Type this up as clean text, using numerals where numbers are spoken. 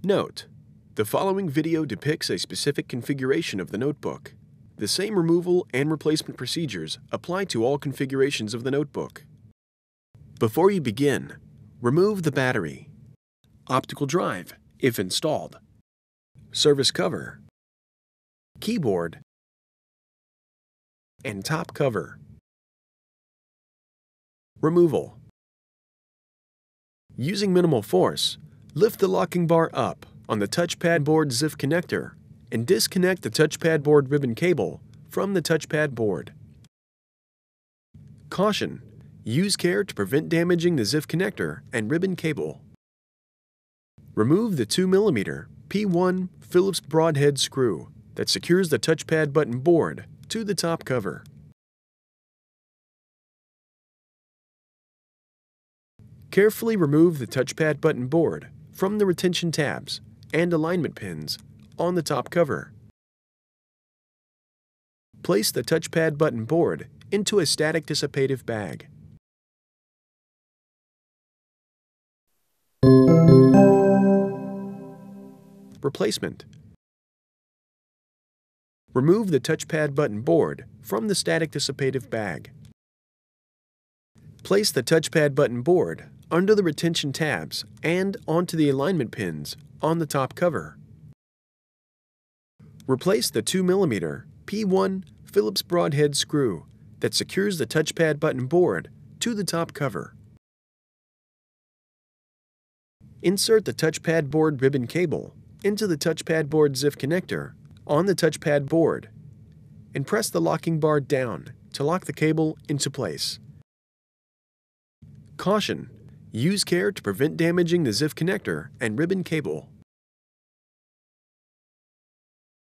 Note: the following video depicts a specific configuration of the notebook. The same removal and replacement procedures apply to all configurations of the notebook. Before you begin, remove the battery, optical drive, if installed, service cover, keyboard, and top cover. Removal. Using minimal force, lift the locking bar up on the touchpad board ZIF connector and disconnect the touchpad board ribbon cable from the touchpad board. Caution: use care to prevent damaging the ZIF connector and ribbon cable. Remove the 2mm P1 Phillips broadhead screw that secures the touchpad button board to the top cover. Carefully remove the touchpad button board from the retention tabs and alignment pins on the top cover. Place the touchpad button board into a static-dissipative bag. Replacement. Remove the touchpad button board from the static-dissipative bag. Place the touchpad button board under the retention tabs and onto the alignment pins on the top cover. Replace the 2mm P1 Phillips broadhead screw that secures the touchpad button board to the top cover. Insert the touchpad board ribbon cable into the touchpad board ZIF connector on the touchpad board and press the locking bar down to lock the cable into place. Caution: use care to prevent damaging the ZIF connector and ribbon cable.